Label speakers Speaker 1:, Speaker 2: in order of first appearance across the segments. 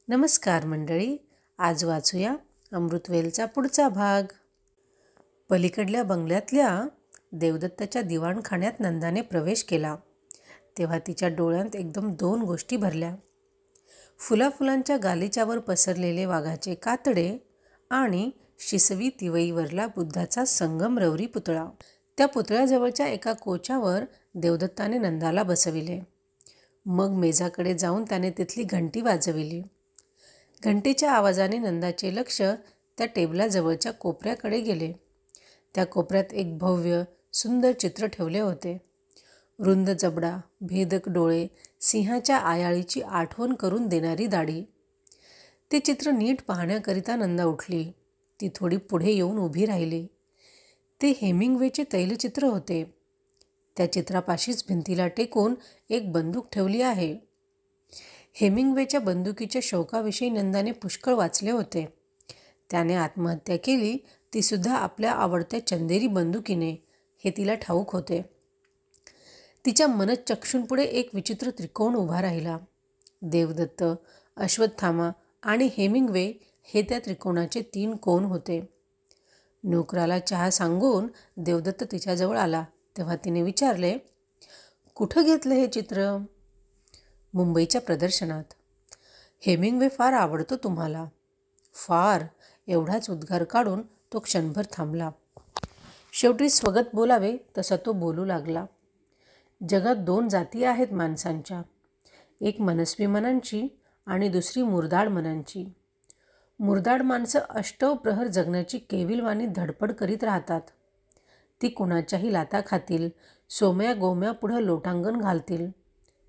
Speaker 1: नमस्कार मंडळी, आज वाचूया अमृतवेलचा पुढचा भाग. पलीकडल्या बंगल्यातल्या देवदत्ताच्या दिवाणखान्यात नंदाने प्रवेश केला तेव्हा तिच्या डोळ्यात एकदम दोन गोष्टी भरल्या. फुलाफुलांच्या गालिच्यावर पसरलेले वाघाचे कातडे आणि शिसवी तिवईवरला बुद्धाचा संगमरवरी पुतळा. त्या पुतळ्याजवळच्या एका कोच्यावर देवदत्ताने नंदाला बसविले. मग मेजाकडे जाऊन त्याने तिथली घंटी वाजविली. घंटेच्या आवाजाने नंदाचे लक्ष त्या टेबलाजवळच्या कोपऱ्याकडे गेले. त्या कोपऱ्यात एक भव्य सुंदर चित्र ठेवले होते. रुंद जबडा, भेदक डोळे, सिंहाच्या आयाळीची आठवण करून देणारी दाढी. ते चित्र नीट पाहण्याकरिता नंदा उठली. ती थोडी पुढे येऊन उभी राहिली. ते हेमिंग्वेचे तैलचित्र होते. त्या चित्रापाशीच भिंतीला टेकून एक बंदूक ठेवली आहे. हेमिंग्वेच्या बंदुकीच्या शौकाविषयी नंदाने पुष्कळ वाचले होते. त्याने आत्महत्या केली, ती सुद्धा आपल्या आवडत्या चंदेरी बंदुकीने, हे तिला ठाऊक होते. तिच्या मनःचक्षूंपुढे एक विचित्र त्रिकोण उभा राहिला. देवदत्त, अश्वत्थामा आणि हेमिंग्वे हे त्या त्रिकोणाचे 3 कोन होते. नोकराला चहा सांगून देवदत्त तिच्याजवळ आला तेव्हा तिने विचारले, कुठं घेतलं हे चित्र? मुंबईच्या प्रदर्शनात. हेमिंग्वे फार आवडतो तुम्हाला? फार, एवढाच उद्गार काढून तो क्षणभर थांबला. शेवटी स्वगत बोलावे तसा तो बोलू लागला. जगात 2 जाती आहेत माणसांच्या, एक मनस्वी मनांची आणि दुसरी मुरदाड मनांची. मुरदाड माणसं अष्टव प्रहर जगण्याची केविलवाणी धडपड करीत राहतात. ती कुणाच्याही लाता खातील, सोम्या गोम्या पुढं लोटांगण घालतील,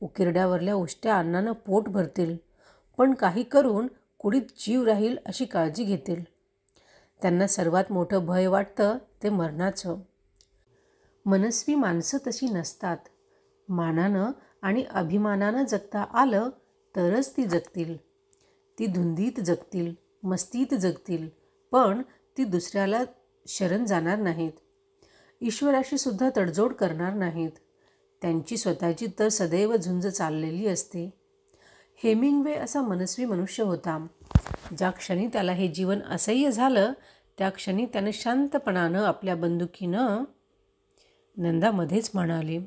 Speaker 1: उकिरड्यावरल्या उष्ट्या अन्नानं पोट भरतील, पण काही करून कुडीत जीव राहील अशी काळजी घेतील. त्यांना सर्वात मोठं भय वाटतं ते मरणाचं. मनस्वी माणसं तशी नसतात. मानानं आणि अभिमानानं जगता आलं तरच ती जगतील. ती धुंदीत जगतील, मस्तीत जगतील, पण ती दुसऱ्याला शरण जाणार नाहीत. ईश्वराशी सुद्धा तडजोड करणार नाहीत. त्यांची स्वतःची तर सदैव झुंज चाललेली असते. हेमिंग्वे असा मनस्वी मनुष्य होता. ज्या क्षणी त्याला हे जीवन असह्य झालं त्या क्षणी त्याने शांतपणानं आपल्या बंदुकीनं, नंदा मध्येच म्हणाली,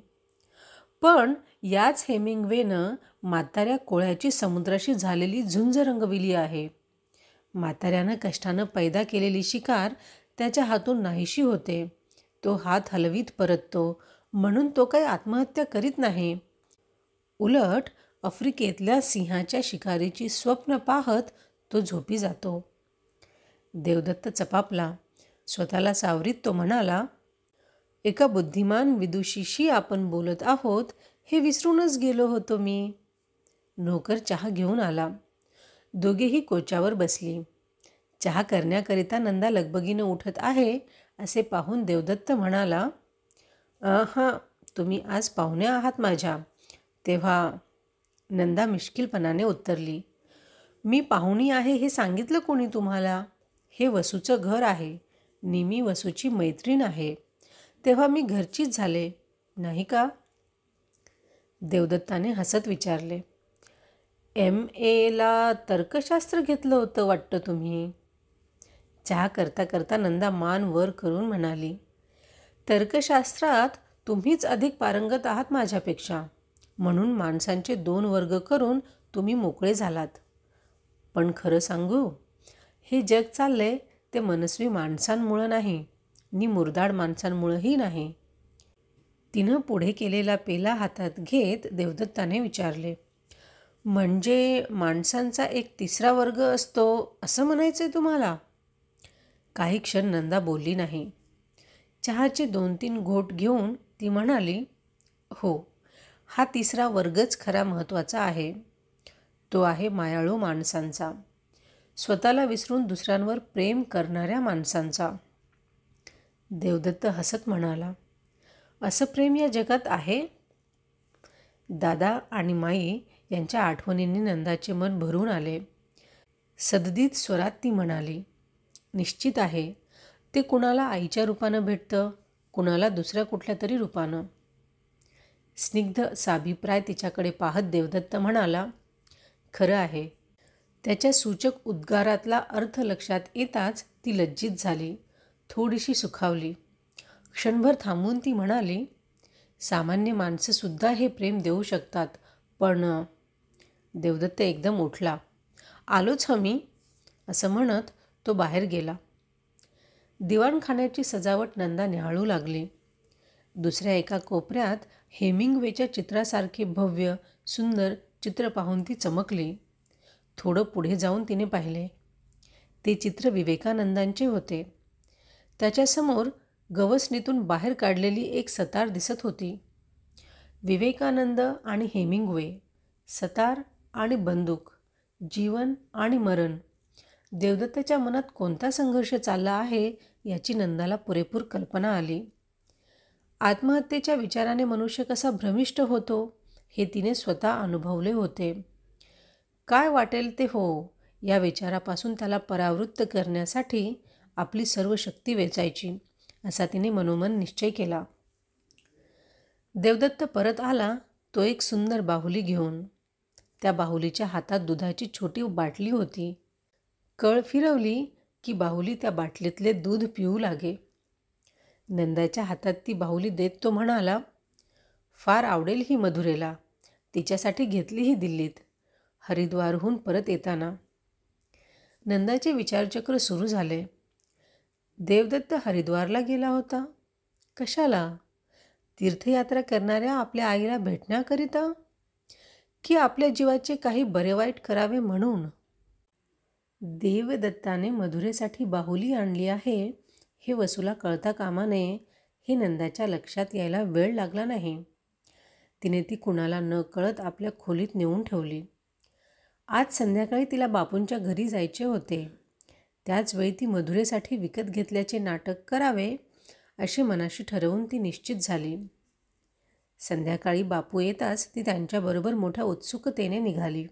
Speaker 1: पण याच हेमिंग्वेनं म्हाताऱ्या कोळ्याची समुद्राशी झालेली झुंज रंगविली आहे. म्हाताऱ्यानं कष्टानं पैदा केलेली शिकार त्याच्या हातून नाहीशी होते. तो हात हलवीत परततो, म्हणून तो काही आत्महत्या करीत नाही. उलट आफ्रिकेतल्या सिंहाच्या शिकारीची स्वप्न पाहत तो झोपी जातो. देवदत्त चपापला. स्वतःला सावरीत तो म्हणाला, एका बुद्धिमान विदुषीशी आपण बोलत आहोत हे विसरूनच गेलो होतो मी. नोकर चहा घेऊन आला. दोघेही कोच्यावर बसली. चहा करण्याकरिता नंदा लगबगीनं उठत आहे असे पाहून देवदत्त म्हणाला, हां, तुम्ही आज पाहुणे आहात माझ्या. तेव्हा नंदा मिश्किलपणाने उत्तरली, मी पाहुणी आहे हे सांगितलं कोणी तुम्हाला? हे वसूचं घर आहे. निमी वसूची मैत्रीण आहे. तेव्हा मी घरचीच झाले, नाही का? देवदत्ताने हसत विचारले, MA तर्कशास्त्र घेतलं होतं वाटतं तुम्ही? चहा करता करता नंदा मान वर करून म्हणाली, तर्कशास्त्रात तुम्हीच अधिक पारंगत आहात माझ्यापेक्षा, म्हणून माणसांचे 2 वर्ग करून तुम्ही मोकळे झालात. पण खरं सांगू, हे जग चाललंय ते मनस्वी माणसांमुळं नाही, नि मुरदाड माणसांमुळंही नाही. तिनं पुढे केलेला पेला हातात घेत देवदत्ताने विचारले, म्हणजे माणसांचा एक 3रा वर्ग असतो असं म्हणायचंय तुम्हाला? काही क्षण नंदा बोलली नाही. चहाचे 2-3 घोट घेऊन ती म्हणाली, हो, हा 3रा वर्गच खरा महत्त्वाचा आहे. तो आहे मायाळू माणसांचा, स्वतःला विसरून दुसऱ्यांवर प्रेम करणाऱ्या माणसांचा. देवदत्त हसत म्हणाला, असं प्रेम या जगात आहे? दादा आणि माई यांच्या आठवणींनी नंदाचे मन भरून आले. सददीत स्वरात ती म्हणाली, निश्चित आहे. ते कुणाला आईच्या रूपानं भेटतं, कुणाला दुसऱ्या कुठल्या तरी रूपानं. स्निग्ध साभिप्राय तिच्याकडे पाहत देवदत्त म्हणाला, खरं आहे. त्याच्या सूचक उद्गारातला अर्थ लक्षात येताच ती लज्जित झाली, थोडीशी सुखावली. क्षणभर थांबून ती म्हणाली, सामान्य माणसंसुद्धा हे प्रेम देऊ शकतात, पण देवदत्त एकदम उठला. आलोच मी, असं म्हणत तो बाहेर गेला. दिवाणखान्याची सजावट नंदा निहाळू लागली. दुसऱ्या एका कोपऱ्यात हेमिंग्वेच्या चित्रासारखे भव्य सुंदर चित्र पाहून ती चमकली. थोडं पुढे जाऊन तिने पाहिले. ते चित्र विवेकानंदांचे होते. त्याच्यासमोर गवसणीतून बाहेर काढलेली एक सतार दिसत होती. विवेकानंद आणि हेमिंग्वे, सतार आणि बंदूक, जीवन आणि मरण. देवदत्ताच्या मनात कोणता संघर्ष चालला आहे याची नंदाला पुरेपूर कल्पना आली. आत्महत्येच्या विचाराने मनुष्य कसा भ्रमिष्ट होतो हे तिने स्वतः अनुभवले होते. काय वाटेल ते हो या विचारापासून त्याला परावृत्त करण्यासाठी आपली सर्व शक्ती वेचायची, असा तिने मनोमन निश्चय केला. देवदत्त परत आला, तो एक सुंदर बाहुली घेऊन. त्या बाहुलीच्या हातात दुधाची छोटी बाटली होती. कळ फिरवली की बाहुली त्या बाटलीतले दूध पिऊ लागे. नंदाच्या हातात ती बाहुली देत तो म्हणाला, फार आवडेल ही मधुरेला, तिच्यासाठी घेतली ही दिल्लीत, हरिद्वारहून परत येताना. नंदाचे विचारचक्र सुरू झाले. देवदत्त हरिद्वारला गेला होता, कशाला? तीर्थयात्रा करणाऱ्या आपल्या आईला भेटण्याकरिता, की आपल्या जीवाचे काही बरे वाईट करावे म्हणून? देवदत्ताने मधुरेसाठी बाहुली आणली आहे हे वसूला कळता कामा नये हे नंदाच्या लक्षात यायला वेळ लागला नाही. तिने ती कुणाला न कळत आपल्या खोलीत नेऊन ठेवली. आज संध्याकाळी तिला बापूंच्या घरी जायचे होते. त्याचवेळी ती मधुरेसाठी विकत घेतल्याचे नाटक करावे असे मनाशी ठरवून ती निश्चित झाली. संध्याकाळी बापू येताच ती त्यांच्याबरोबर मोठ्या उत्सुकतेने निघाली.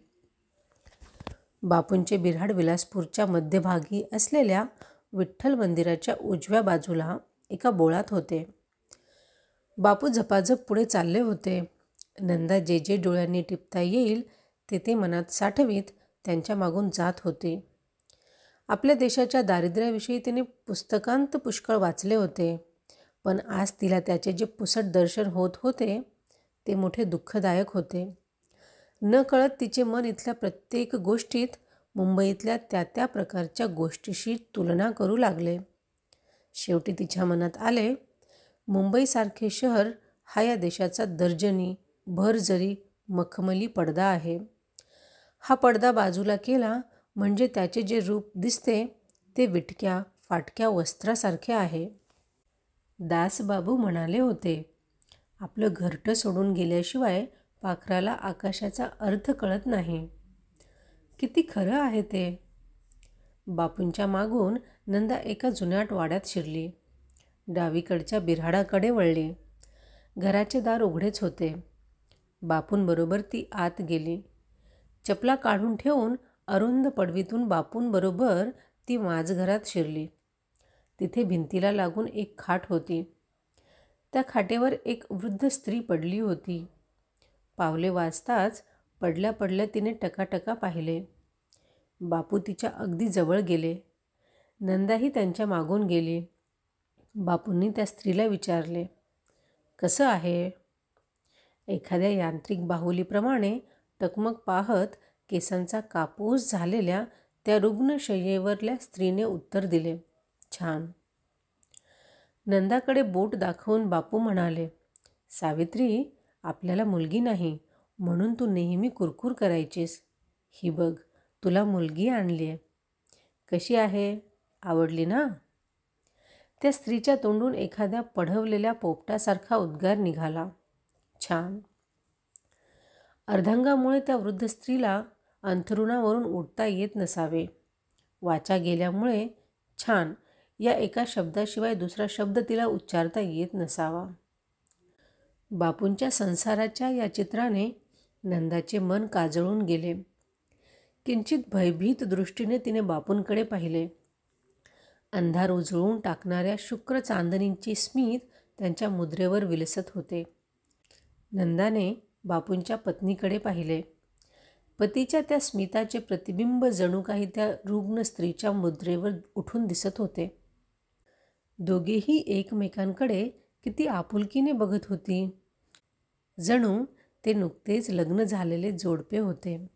Speaker 1: बापूंचे बिऱ्हाड विलासपूरच्या मध्यभागी असलेल्या विठ्ठल मंदिराच्या उजव्या बाजूला एका बोळात होते. बापू झपाझप पुढे चालले होते. नंदा जे जे डोळ्यांनी टिपता येईल ते मनात साठवीत त्यांच्या मागून जात होती. आपल्या देशाच्या दारिद्र्याविषयी तिने पुस्तकांत पुष्कळ वाचले होते, पण आज तिला त्याचे जे पुसट दर्शन होत होते ते मोठे दुःखदायक होते. न कळत तिचे मन इथल्या प्रत्येक गोष्टीत मुंबईतल्या त्या प्रकारच्या गोष्टीशी तुलना करू लागले. शेवटी तिच्या मनात आले, मुंबईसारखे शहर हा या देशाचा दर्जनी भरजरी मखमली पडदा आहे. हा पडदा बाजूला केला म्हणजे त्याचे जे रूप दिसते ते विटक्या फाटक्या वस्त्रासारखे आहे. दासबाबू म्हणाले होते, आपलं घरटं सोडून गेल्याशिवाय पाखराला आकाशाचा अर्थ कळत नाही. किती खरं आहे ते. बापूंच्या मागून नंदा एका जुन्याट वाड्यात शिरली. डावीकडच्या बिऱ्हाडाकडे वळली. घराचे दार उघडेच होते. बापूंबरोबर ती आत गेली. चपला काढून ठेवून अरुंद पडवीतून बापूंबरोबर ती माझघरात शिरली. तिथे भिंतीला लागून एक खाट होती. त्या खाटेवर एक वृद्ध स्त्री पडली होती. पावले वाजताच पडल्या पडल्या तिने टकाटका पाहिले. बापू तिच्या अगदी जवळ गेले. नंदाही त्यांच्या मागून गेली. बापूंनी त्या स्त्रीला विचारले, कसं आहे? एखाद्या यांत्रिक बाहुलीप्रमाणे टकमक पाहत केसांचा कापूस झालेल्या त्या रुग्णशय्येवरल्या स्त्रीने उत्तर दिले, छान. नंदाकडे बोट दाखवून बापू म्हणाले, सावित्री, आपल्याला मुलगी नाही म्हणून तू नेहमी कुरकुर करायचीस. ही बघ, तुला मुलगी आणली आहे. कशी आहे? आवडली ना? त्या स्त्रीच्या तोंडून एखाद्या पढवलेल्या पोपटासारखा उद्गार निघाला, छान. अर्धांगामुळे त्या वृद्ध स्त्रीला अंथरुणावरून उठता येत नसावे. वाचा गेल्यामुळे छान या एका शब्दाशिवाय दुसरा शब्द तिला उच्चारता येत नसावा. बापूंच्या संसाराच्या या चित्राने नंदाचे मन काजळून गेले. किंचित भयभीत दृष्टीने तिने बापूंकडे पाहिले. अंधार उजळून टाकणाऱ्या शुक्र चांदणींची स्मित त्यांच्या मुद्रेवर विलसत होते. नंदाने बापूंच्या पत्नीकडे पाहिले. पतीच्या त्या स्मिताचे प्रतिबिंब जणू काही त्या रुग्ण स्त्रीच्या मुद्रेवर उठून दिसत होते. दोघेही एकमेकांकडे किती आपुलकीने बघत होती. जणू ते नुकतेच लग्न झालेले जोडपे होते.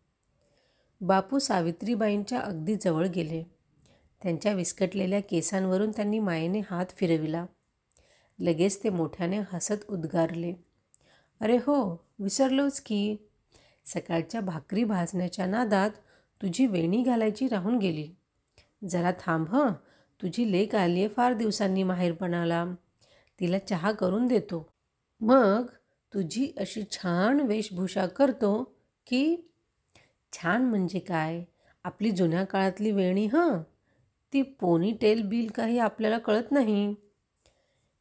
Speaker 1: बापू सावित्रीबाईंच्या अगदी जवळ गेले. त्यांच्या विस्कटलेल्या केसांवरून त्यांनी मायेने हात फिरविला. लगेच ते मोठ्याने हसत उद्गारले, "अरे हो, विसरलोच की. सकाळच्या भाकरी भाजण्याच्या नादात तुझी वेणी घालायची राहून गेली. जरा थांब हं, तुझी लेक आली आहे फार दिवसांनी माहेरपणाला. तिला चहा करून देतो. मग तुझी अशी छान वेशभूषा करतो की." "छान म्हणजे काय? आपली जुन्या काळातली वेणी हं. ती पोनीटेल बिल काही आपल्याला कळत नाही."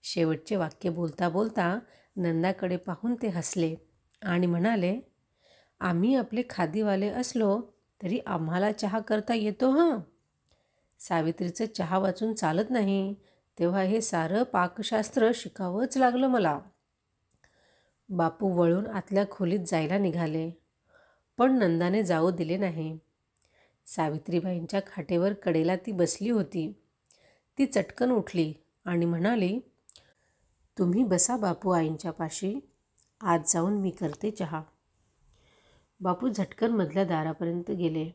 Speaker 1: शेवटचे वाक्य बोलता बोलता नंदाकडे पाहून ते हसले आणि म्हणाले, "आम्ही आपले खादीवाले असलो तरी आम्हाला चहा करता येतो हं. सावित्रीचं चहा वाचून चालत नाही, तेव्हा हे सारं पाकशास्त्र शिकावंच लागलं मला." बापू वळून आतल्या खोलीत जायला निघाले, पण नंदाने जाऊ दिले नाही. सावित्रीबाईंच्या खाटेवर कडेला ती बसली होती. ती चटकन उठली आणि म्हणाली, "तुम्ही बसा बापू आईंच्या पाशी. आत जाऊन मी करते चहा." बापू झटकन मधल्या दारापर्यंत गेले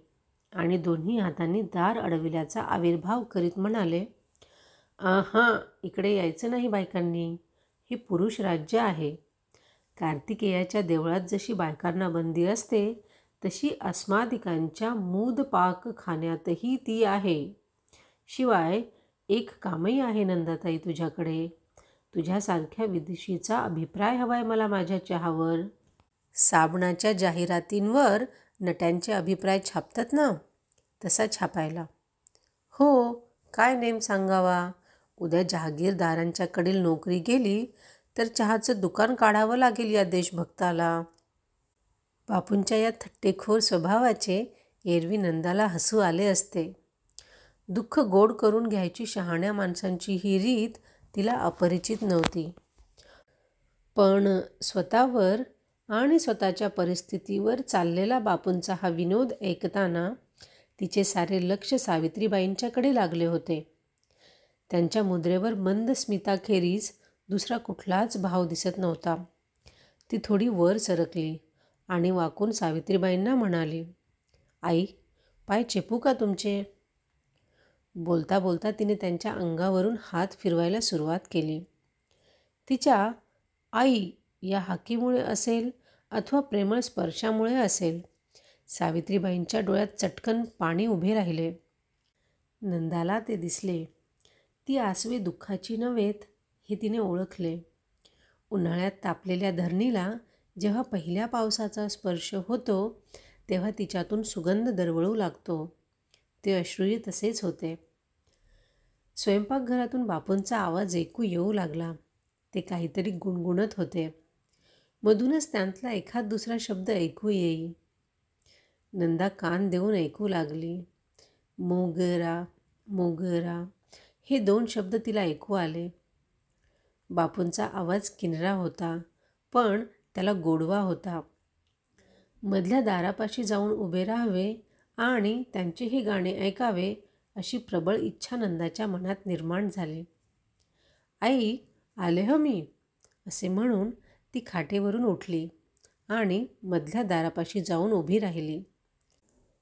Speaker 1: आणि दोन्ही हातांनी दार अडविल्याचा आविर्भाव करीत म्हणाले, "हां, इकडे यायचं नाही बायकांनी. हे पुरुष राज्य आहे. कार्तिकेयाच्या देवळात जशी बायकांना बंदी असते तशी अस्मादिकांच्या मूद पाकखान्यातही ती आहे. शिवाय एक कामही आहे नंदाताई तुझ्याकडे. तुझ्यासारख्या विदुषीचा अभिप्राय हवाय मला माझ्या चहावर. साबणाच्या जाहिरातींवर नट्यांचे अभिप्राय छापतात ना, तसा छापायला." "हो, काय नेम सांगावा? उद्या जहागीरदारांच्याकडील नोकरी गेली तर चहाचं दुकान काढावं लागेल या देशभक्ताला." बापूंच्या या थट्टेखोर स्वभावाचे एरवी नंदाला हसू आले असते. दुःख गोड करून घ्यायची शहाण्या माणसांची ही रीत तिला अपरिचित नव्हती. पण स्वतःवर आणि स्वतःच्या परिस्थितीवर चाललेला बापूंचा हा विनोद ऐकताना तिचे सारे लक्ष सावित्रीबाईंच्याकडे लागले होते. त्यांच्या मुद्रेवर मंद स्मिताखेरीज दुसरा कुठलाच भाव दिसत नव्हता. ती थोडी वर सरकली आणि वाकून सावित्रीबाईंना म्हणाली, "आई, पाय चेपू का तुमचे?" बोलता बोलता तिने त्यांच्या अंगावरून हात फिरवायला सुरुवात केली. तिच्या "आई" या हाकेमुळे असेल अथवा प्रेमळ स्पर्शामुळे असेल, सावित्रीबाईंच्या डोळ्यात चटकन पाणी उभे राहिले. नंदाला ते दिसले. ती आसवे दुःखाची नव्हेत हे तिने ओळखले. उन्हाळ्यात तापलेल्या धरणीला जेव्हा पहिल्या पावसाचा स्पर्श होतो तेव्हा तिच्यातून सुगंध दरवळू लागतो. ते अश्रूही तसेच होते. स्वयंपाकघरातून बापूंचा आवाज ऐकू येऊ लागला. ते काहीतरी गुणगुणत होते. मधूनच त्यांतला एखाद दुसरा शब्द ऐकू येई. नंदा कान देऊन ऐकू लागली. मोगरा, मोगरा हे 2 शब्द तिला ऐकू आले. बापूंचा आवाज किनरा होता, पण त्याला गोडवा होता. मधल्या दारापाशी जाऊन उभे राहावे आणि त्यांचे हे गाणे ऐकावे अशी प्रबळ इच्छा नंदाच्या मनात निर्माण झाली. "आई, आले हं मी," असे म्हणून ती खाटेवरून उठली आणि मधल्या दारापाशी जाऊन उभी राहिली.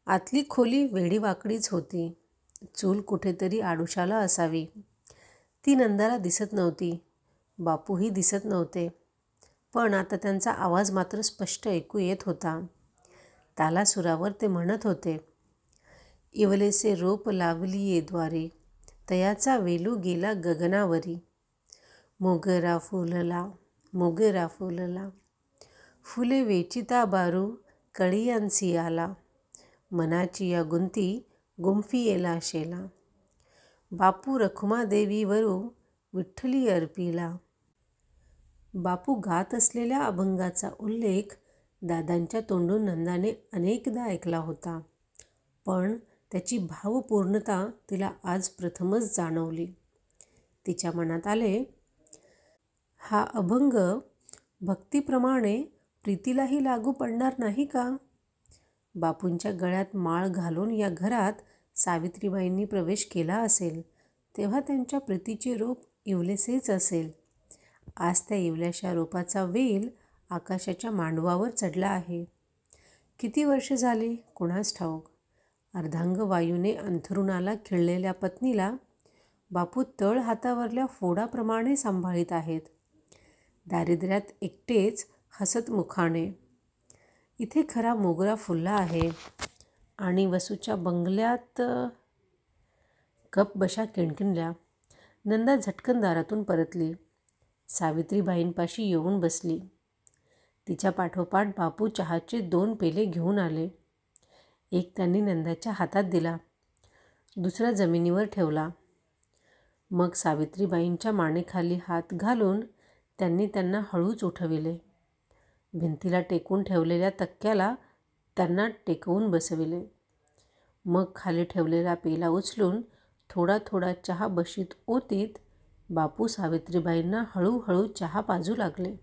Speaker 1: आतली खोली वेडीवाकडीच होती. चूल कुठेतरी आडुशाला असावी. ती नंदाला दिसत नव्हती. बापूही दिसत नव्हते. पण आता त्यांचा आवाज मात्र स्पष्ट ऐकू येत होता. तालासुरावर ते म्हणत होते, "इवलेसे रोप लावलिये द्वारे, तयाचा वेलू गेला गगनावरी. मोगरा फुलला, मोगरा फुलला, फुले वेचिता बारू, कळियांसी आला. मनाची या गुंती गुंफियेला शेला. बापू रखुमादेवीवरू, विठ्ठली अर्पिला." बापू गात असलेल्या अभंगाचा उल्लेख दादांच्या तोंडून नंदाने अनेकदा ऐकला होता, पण त्याची भावपूर्णता तिला आज प्रथमच जाणवली. तिच्या मनात आले, हा अभंग भक्तीप्रमाणे प्रीतीलाही लागू पडणार नाही का? बापूंच्या गळ्यात माळ घालून या घरात सावित्रीबाईंनी प्रवेश केला असेल तेव्हा त्यांच्या प्रीतीचे रूप इवलेसेच असेल. आज त्या इवल्याशा रूपाचा वेल आकाशाच्या मांडवावर चढला आहे. किती वर्ष झाली कुणास ठाऊक. अर्धांग वायूने अंथरुणाला खिळलेल्या पत्नीला बापू तळ हातावरल्या फोडाप्रमाणे सांभाळीत आहेत. दारिद्र्यात एकटेच हसत मुखाने. इथे खरा मोगरा फुलला आहे. आणि वसूच्या बंगल्यात गप बशा किणकिणल्या. नंदा झटकन दारातून परतली. सावित्रीबाईंपाशी येऊन बसली. तिच्या पाठोपाठ बापू चहाचे 2 पेले घेऊन आले. एक त्यांनी नंदाच्या हातात दिला, दुसरा जमिनीवर ठेवला. मग सावित्रीबाईंच्या मानेखाली हात घालून त्यांनी त्यांना हळूच उठविले. भिंतीला टेकून ठेवलेल्या तक्क्याला त्यांना टेकवून बसविले. मग खाली ठेवलेला पेला उचलून थोडा थोडा चहा बशीत ओतीत बापू सावित्रीबाईंना हळूहळू चहा पाजू लागले.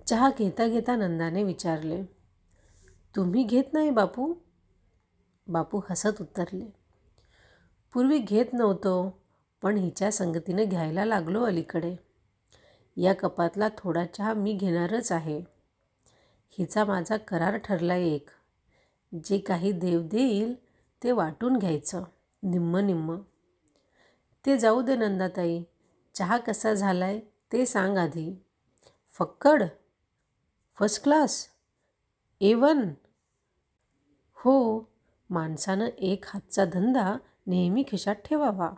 Speaker 1: चहा घेता घेता नंदाने विचारले, तुम्ही घेत नाही बापू? बापू हसत उत्तरले, पूर्वी घेत नव्हतो, पण हिच्या संगतीने घ्यायला लागलो अलीकडे. या कपातला थोडा चहा मी घेणारच आहे. हिचा माझा करार ठरला एक. जे काही देव देईल ते वाटून घ्यायचं, निम्म निम्म. ते जाऊ दे नंदाताई, चहा कसा झालाय ते सांग आधी. फक्कड? First class? A1? हो, माणसानं एक हातचा धंदा नेहमी खिशात ठेवावा.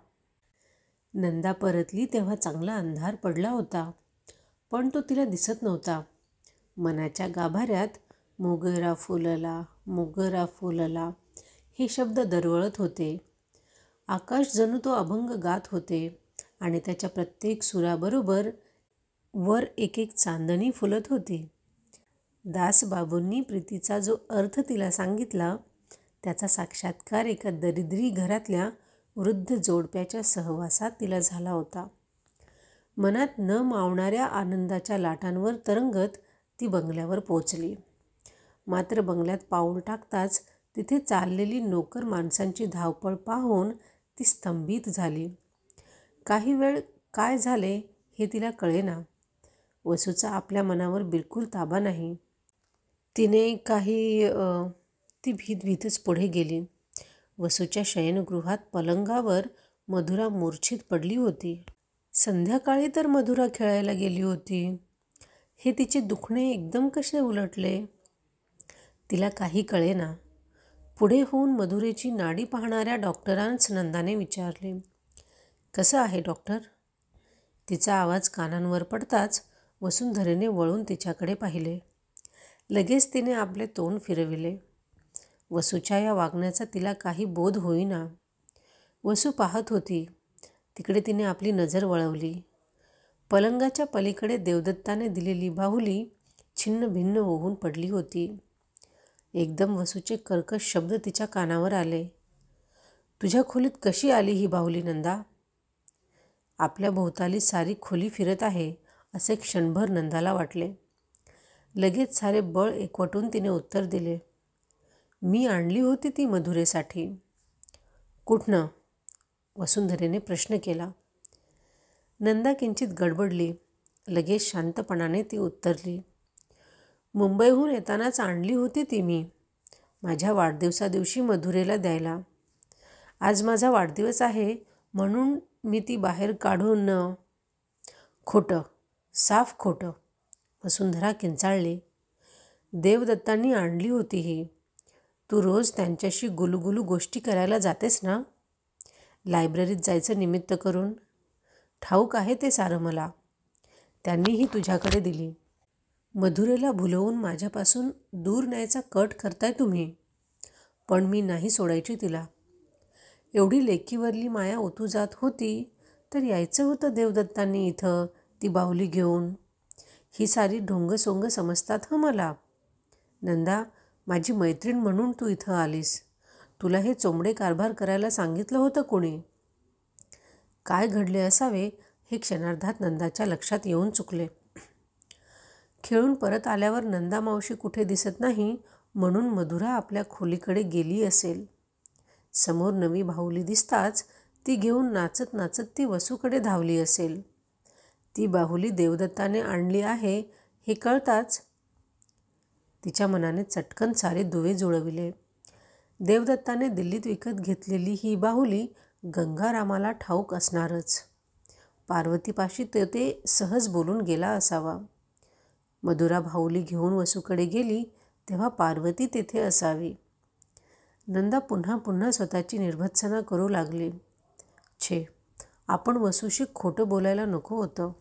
Speaker 1: नंदा परतली तेव्हा चांगला अंधार पडला होता, पण तो तिला दिसत नव्हता. मनाच्या गाभाऱ्यात मोगरा फुलला, मोगरा फुलला हे शब्द दरवळत होते. आकाश जणू तो अभंग गात होते आणि त्याच्या प्रत्येक सुराबरोबर वर एक एक चांदणी फुलत होती. दासबाबूंनी प्रीतीचा जो अर्थ तिला सांगितला त्याचा साक्षात्कार एका दरिद्री घरातल्या वृद्ध जोडप्याच्या सहवासात तिला झाला होता. मनात न मावणाऱ्या आनंदाच्या लाटांवर तरंगत ती बंगल्यावर पोचली. मात्र बंगल्यात पाऊल टाकताच तिथे चाललेली नोकर माणसांची धावपळ पाहून ती स्तंभित झाली. काही वेळ काय झाले हे तिला कळेना. वसूचा आपल्या मनावर बिलकुल ताबा नाही. ती भीतच पुढे गेली. वसूच्या शयनगृहात पलंगावर मधुरा मूर्छित पडली होती. संध्याकाळी तर मधुरा खेळायला गेली होती. हे तिचे दुखणे एकदम कसे उलटले? तिला काही कळेना. पुढे होऊन मधुरेची नाडी पाहणाऱ्या डॉक्टरांस नंदाने विचारले, कसं आहे डॉक्टर? तिचा आवाज कानांवर पडताच वसुंधरेने वळून तिच्याकडे पाहिले. लगेच तिने आपले तोंड फिरविले. वसूच्या या वागण्याचा तिला काही बोध होईना. वसू पाहत होती. तिकडे तिने आपली नजर वळवली. पलंगाच्या पलीकडे देवदत्ताने दिलेली बाहुली छिन्न भिन्न होऊन पडली होती. एकदम वसूचे कर्कश शब्द तिच्या कानावर आले, तुझ्या खोलीत कशी आली ही बाहुली नंदा? आपल्या भोवताली सारी खोली फिरत आहे असे क्षणभर नंदाला वाटले. लगेच सारे बळ एकवटून तिने उत्तर दिले, मी आणली होती ती मधुरेसाठी. कुठनं? वसुंधरेने प्रश्न केला. नंदा किंचित गडबडली. लगेच शांतपणाने ती उत्तरली, मुंबईहून येतानाच आणली होती ती मी, माझ्या वाढदिवसादिवशी मधुरेला द्यायला. आज माझा वाढदिवस आहे म्हणून मी ती बाहेर काढून. खोटं, साफ खोटं. वसुंधरा किंचाळली. देवदत्तांनी आणली होती ही. तू रोज त्यांच्याशी गुलुगुलू गोष्टी करायला जातेस ना? लायब्ररीत जायचं निमित्त करून. ठाऊक आहे ते सारं मला. त्यांनीही तुझ्याकडे दिली. मधुरेला भुलवून माझ्यापासून दूर न्यायचा कट करताय तुम्ही, पण मी नाही सोडायची तिला. एवढी लेकीवरली माया ओतू जात होती तर यायचं होतं देवदत्तांनी इथं ती बाहुली घेऊन. ही सारी ढोंगसोंग समजतात हं मला. नंदा, माझी मैत्रीण म्हणून तू इथं आलीस. तुला हे चोंबडे कारभार करायला सांगितलं होतं कोणी? काय घडले असावे हे क्षणार्धात नंदाच्या लक्षात येऊन चुकले. खेळून परत आल्यावर नंदा मावशी कुठे दिसत नाही म्हणून मधुरा आपल्या खोलीकडे गेली असेल. समोर नवी बाहुली दिसताच ती घेऊन नाचत नाचत ती वसूकडे धावली असेल. ती बाहुली देवदत्ताने आणली आहे हे कळताच तिच्या मनाने चटकन सारे दुवे जुळविले. देवदत्ताने दिल्लीत विकत घेतलेली ही बाहुली गंगारामाला ठाऊक असणारच. पार्वतीपाशी ते सहज बोलून गेला असावा. मधुरा बाहुली घेऊन वसूकडे गेली तेव्हा पार्वती तेथे असावी. नंदा पुन्हा पुन्हा स्वतःची निर्भत्सना करू लागली. छे, आपण वसूशी खोटं बोलायला नको होतं.